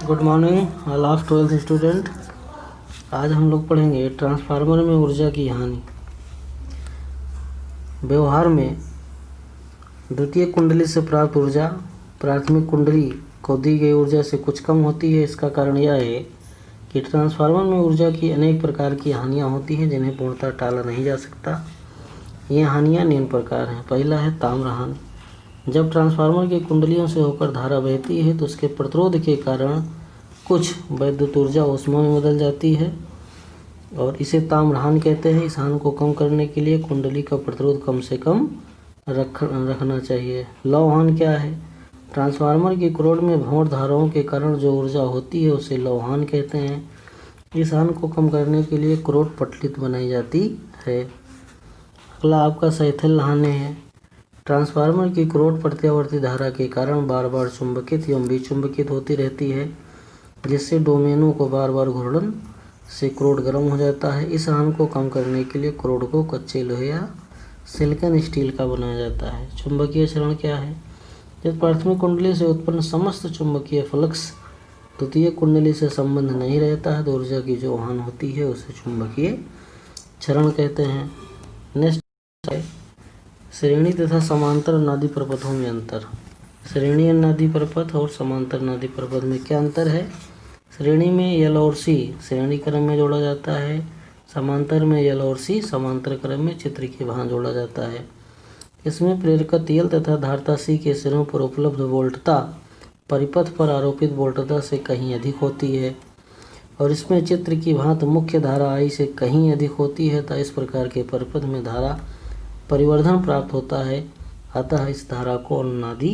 Good morning all of 12th student. आज हम लोग पढ़ेंगे ट्रांसफार्मर में ऊर्जा की हानि। व्यवहार में द्वितीय कुंडली से प्राप्त ऊर्जा प्राथमिक कुंडली को दी गई ऊर्जा से कुछ कम होती है। इसका कारण यह है कि ट्रांसफार्मर में ऊर्जा की अनेक प्रकार की हानियाँ होती हैं जिन्हें पूर्णतः टाला नहीं जा सकता। ये हानियाँ निम्न प्रकार हैं। पहला है ताम्र हानि। जब ट्रांसफार्मर की कुंडलियों से होकर धारा बहती है तो उसके प्रतिरोध के कारण कुछ वैद्युत ऊर्जा ऊष्मा में बदल जाती है और इसे ताम्र हानि कहते हैं। इस हानि को कम करने के लिए कुंडली का प्रतिरोध कम से कम रखना चाहिए। लौह हानि क्या है? ट्रांसफार्मर की क्रोड में भंवर धाराओं के कारण जो ऊर्जा होती है उसे लौह हानि कहते हैं। इस हानि को कम करने के लिए क्रोड पटलित बनाई जाती है। अगला आपका शैथिल हानि है। ट्रांसफार्मर की क्रोड प्रत्यावर्ती धारा के कारण बार बार चुंबकित एवं विचुंबकित होती रहती है, जिससे डोमेनों को बार बार घूर्णन से क्रोड गर्म हो जाता है। इस हानि को कम करने के लिए क्रोड को कच्चे लोहे या सिलिकॉन स्टील का बनाया जाता है। चुंबकीय क्षरण क्या है? जब प्राथमिक कुंडली से उत्पन्न समस्त चुंबकीय फ्लक्स द्वितीय कुंडली से संबंध नहीं रहता है तो ऊर्जा की जो हानि होती है उसे चुंबकीय क्षरण कहते हैं। नेक्स्ट है श्रेणी तथा समांतर नादी प्रपथों में अंतर। श्रेणी नादी प्रपथ और समांतर नादी प्रपथ में क्या अंतर है? श्रेणी में एल और सी श्रेणी क्रम में जोड़ा जाता है। समांतर में एल और सी समांतर क्रम में चित्र के भांति जोड़ा जाता है। इसमें प्रेरकत्व एल तथा धारिता सी के सिरों पर उपलब्ध वोल्टता परिपथ पर आरोपित वोल्टता से कहीं अधिक होती है और इसमें चित्र की भांति मुख्य धारा आई से कहीं अधिक होती है। तो इस प्रकार के परिपथ में धारा परिवर्धन प्राप्त होता है, अतः इस धारा को अनुनादी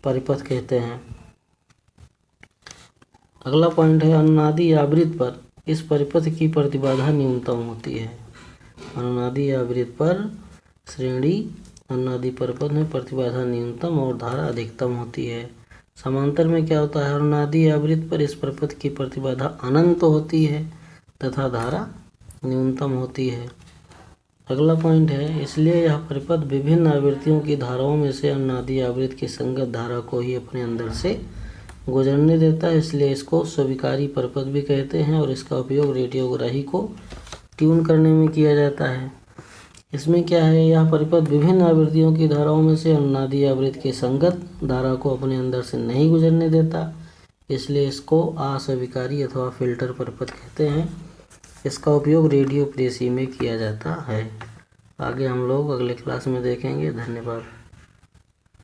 परिपथ कहते हैं। अगला पॉइंट है अनुनादी आवृत्ति पर इस परिपथ की प्रतिबाधा न्यूनतम होती है। अनुनादी आवृत्ति पर श्रेणी अनुनादी परिपथ में प्रतिबाधा न्यूनतम और धारा अधिकतम होती है। समांतर में क्या होता है? अनुनादी आवृत्ति पर इस परिपथ की प्रतिबाधा अनंत होती है तथा धारा न्यूनतम होती है। अगला पॉइंट है इसलिए यह परिपथ विभिन्न आवृत्तियों की धाराओं में से अनुनादी आवृत्ति की संगत धारा को ही अपने अंदर से गुजरने देता है, इसलिए इसको स्वीकारी परिपथ भी कहते हैं और इसका उपयोग रेडियोग्राही को ट्यून करने में किया जाता है। इसमें क्या है? यह परिपथ विभिन्न आवृत्तियों की धाराओं में से अनुनादी आवृत्ति की संगत धारा को अपने अंदर से नहीं गुजरने देता, इसलिए इसको अस्वीकारी अथवा फिल्टर परिपथ कहते हैं। इसका उपयोग रेडियो प्रेसी में किया जाता है। आगे हम लोग अगले क्लास में देखेंगे। धन्यवाद।